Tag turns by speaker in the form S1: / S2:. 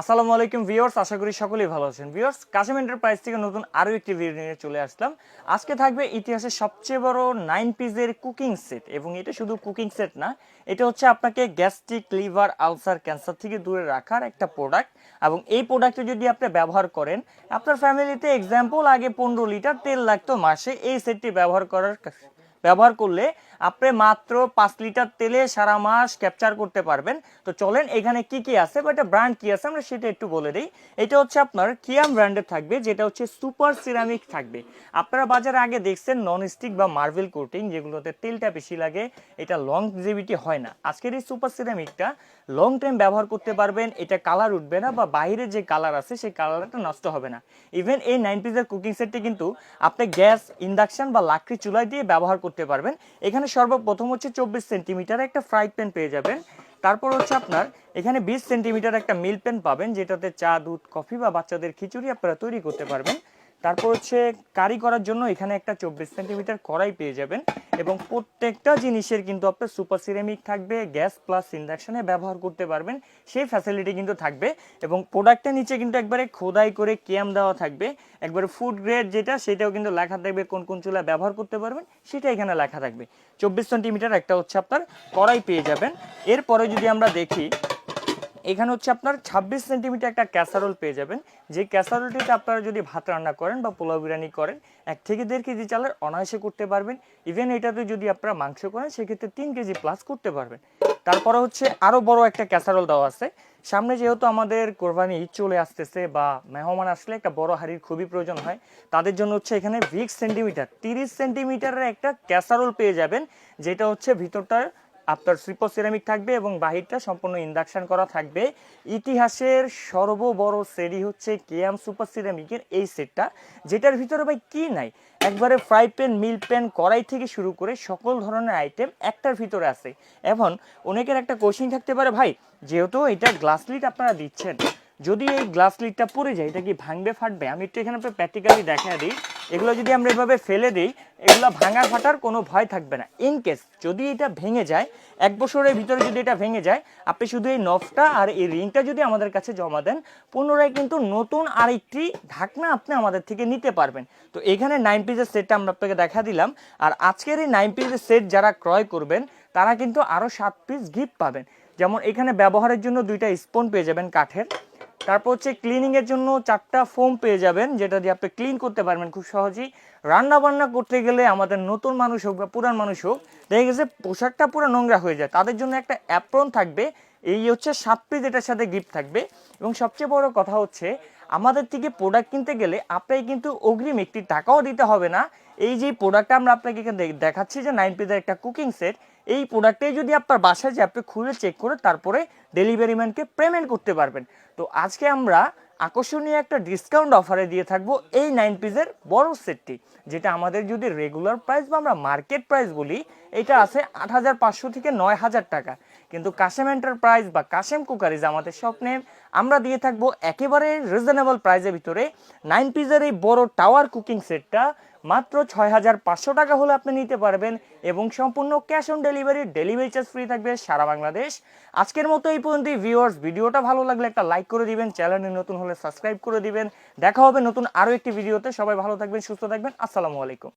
S1: আসসালামু আলাইকুম ভিউয়ার্স, আশা করি সকলেই ভালো আছেন। ভিউয়ার্স, কাশেম এন্টারপ্রাইজ থেকে নতুন আরো একটি ভিডিও নিয়ে চলে আসলাম। আজকে থাকবে ইতিহাসের সবচেয়ে বড় 9 পিসের কুকিং সেট, এবং এটা শুধু কুকিং সেট না, এটা হচ্ছে আপনাকে গ্যাস্ট্রিক, লিভার, আলসার, ক্যান্সার থেকে দূরে রাখার একটা প্রোডাক্ট। এবং এই প্রোডাক্টটা যদি আপনি ব্যবহার করেন, আপনার ফ্যামিলিতে এক্সাম্পল আগে 15 লিটার তেল লাগতো মাসে, এই সেটটি ব্যবহার করলে আপনি মাত্র 5 লিটার তেলে সারা মাস ক্যাপচার করতে পারবেন। তো চলেন এখানে কি কি আছে বা এটা ব্র্যান্ড কি আছে আমরা সেটা একটু বলে দিই। এটা হচ্ছে আপনার কিয়াম ব্র্যান্ডের থাকবে, যেটা হচ্ছে সুপার সিরামিক থাকবে। আপনারা বাজারে আগে দেখছেন নন স্টিক বা মার্বেল কোটিং, যেগুলোতে তেলটা বেশি লাগে, এটা লং জিভিটি হয় না। আজকের এই সুপার সিরামিকটা লং টাইম ব্যবহার করতে পারবেন, এটা কালার উঠবে না বা বাইরে যে কালার আছে সেই কালারটা নষ্ট হবে না। ইভেন এই 9 পিসের কুকিং সেটটি কিন্তু আপনি গ্যাস, ইন্ডাকশন বা লাকড়ি চুলায় দিয়ে ব্যবহার করতে পারবেন। এখানে সর্বপ্রথম হচ্ছে 24 সেন্টিমিটার একটা ফ্রাই প্যান পেয়ে যাবেন। তারপর হচ্ছে আপনার এখানে 20 সেন্টিমিটার একটা মিল্ক প্যান পাবেন, যেটাতে চা, দুধ, কফি বা বাচ্চাদের খিচুড়ি আপনারা তৈরি করতে পারবেন। তারপর হচ্ছে কারি করার জন্য এখানে একটা 24 সেন্টিমিটার কড়াই পেয়ে যাবেন। এবং প্রত্যেকটা জিনিসের কিন্তু আপনার সুপার সিরামিক থাকবে, গ্যাস প্লাস ইন্ডাকশনে ব্যবহার করতে পারবেন সেই ফ্যাসিলিটি কিন্তু থাকবে। এবং প্রোডাক্টের নিচে কিন্তু একবারে খোদাই করে কিয়াম দেওয়া থাকবে, একবারে ফুড গ্রেড যেটা, সেটাও কিন্তু লেখা থাকবে কোন কোন চুলা ব্যবহার করতে পারবেন সেটা এখানে লেখা থাকবে। 24 সেন্টিমিটার একটা হচ্ছে আপনার কড়াই পেয়ে যাবেন। এরপরে যদি আমরা দেখি, এখানে হচ্ছে আপনার 26 সেন্টিমিটার একটা ক্যাসারোল পেয়ে যাবেন। যে ক্যাসারোলটিতে আপনারা যদি ভাত রান্না করেন বা পোলাও বিরিয়ানি করেন, 1 থেকে 1.5 কেজি চালের অনায়াসে করতে পারবেন। ইভেন এটাতে যদি আপনারা মাংস করেন সেক্ষেত্রে 3 কেজি প্লাস করতে পারবেন। তারপরে হচ্ছে আরো বড় একটা ক্যাসারোল দেওয়া আছে। সামনে যেহেতু আমাদের কোরবানি ঈদ চলে আসতেছে বা মেহমান আসলে একটা বড় হাঁড়ির খুবই প্রয়োজন হয়, তাদের জন্য হচ্ছে এখানে 20 সেন্টিমিটার 30 সেন্টিমিটারের একটা ক্যাসারোল পেয়ে যাবেন, যেটা হচ্ছে ভিতরটার আপনার সুপার সিরামিক থাকবে এবং বাহিরটা সম্পূর্ণ ইন্ডাকশন করা থাকবে। ইতিহাসের সর্ববড় সেটই হচ্ছে কেয়াম সুপার সিরামিকের এই সেটটা, যেটার ভিতরে ভাই কি নাই, একবারে ফ্রাই প্যান, মিল প্যান, কড়াই থেকে শুরু করে সকল ধরনের আইটেম একটার ভিতরে আছে। এখন অনেকের একটা কোশ্চেন থাকতে পারে, ভাই যেহেতু এটা গ্লাস লিড আপনারা দিচ্ছেন, যদি এই গ্লাস লিডটা পড়ে যায় এটা কি ভাঙবে, ফাটবে? আমি একটু এখানে প্র্যাকটিক্যালি দেখা দিই। এগুলো যদি আমরা এভাবে ফেলে দিই, এগুলো ভাঙা ফাটার কোনো ভয় থাকবে না। ইন কেস যদি এটা ভেঙে যায়, 1 বছরের ভিতরে যদি এটা ভেঙে যায়, আপনি শুধু এই নফটা আর এই রিংটা যদি আমাদের কাছে জমা দেন, পুনরায় কিন্তু নতুন আরেকটি ঢাকনা আপনি আমাদের থেকে নিতে পারবেন। তো এখানে 9 পিসের সেটটা আমরা আপনাকে দেখা দিলাম। আর আজকের এই 9 পিসের সেট যারা ক্রয় করবেন, তারা কিন্তু আরও 7 পিস গিফট পাবেন। যেমন এখানে ব্যবহারের জন্য 2টা স্পুন পেয়ে যাবেন কাঠের। তারপর হচ্ছে ক্লিনিং এর জন্য 4টা ফোম পেয়ে যাবেন, যেটা দিয়ে আপনি ক্লিন করতে পারবেন খুব সহজেই। রান্না বান্না করতে গেলে আমাদের নতুন মানুষ হোক বা পুরান মানুষ হোক, দেখে গেছে পোশাকটা পুরো নোংরা হয়ে যায়, তাদের জন্য একটা অ্যাপ্রন থাকবে। এই হচ্ছে 7 পিস এটার সাথে গিফট থাকবে। এবং সবচেয়ে বড় কথা হচ্ছে, আমাদের থেকে প্রোডাক্ট কিনতে গেলে আপনাকে কিন্তু অগ্রিম একটি টাকাও দিতে হবে না। এই যে প্রোডাক্টটা আমরা আপনাকে দেখাচ্ছি যে 9 পিসের একটা কুকিং সেট, এই প্রোডাক্টটাই যদি আপনার বাসায় যে আপনি খুলে চেক করে তারপরে ডেলিভারি ম্যানকে পেমেন্ট করতে পারবেন। তো আজকে আমরা আকর্ষণীয় একটা ডিসকাউন্ট অফারে দিয়ে থাকবো এই 9 পিসের বড় সেটটি, যেটা আমাদের যদি রেগুলার প্রাইস বা আমরা মার্কেট প্রাইস বলি, এটা আছে 8,500 থেকে 9,000 টাকা। কিন্তু কাশেম এন্টারপ্রাইজ বা কাশেম কুকারিজ আমাদের স্বপ্নে আমরা দিয়ে থাকবো একেবারে রিজনেবল প্রাইসের ভিতরে 9 পিসের এই বড় টাওয়ার কুকিং সেটটা মাত্র 6,500 টাকা হলে আপনি নিতে পারবেন। এবং সম্পূর্ণ cash on delivery charge free থাকবে সারা বাংলাদেশ। আজকের মতো এই পর্যন্তই ভিউয়ার্স, ভিডিওটা ভালো লাগলে একটা লাইক করে দিবেন, চ্যানেলে নতুন হলে সাবস্ক্রাইব করে দিবেন। দেখা হবে নতুন আরো একটি ভিডিওতে। সবাই ভালো থাকবেন, সুস্থ থাকবেন। আসসালামু আলাইকুম।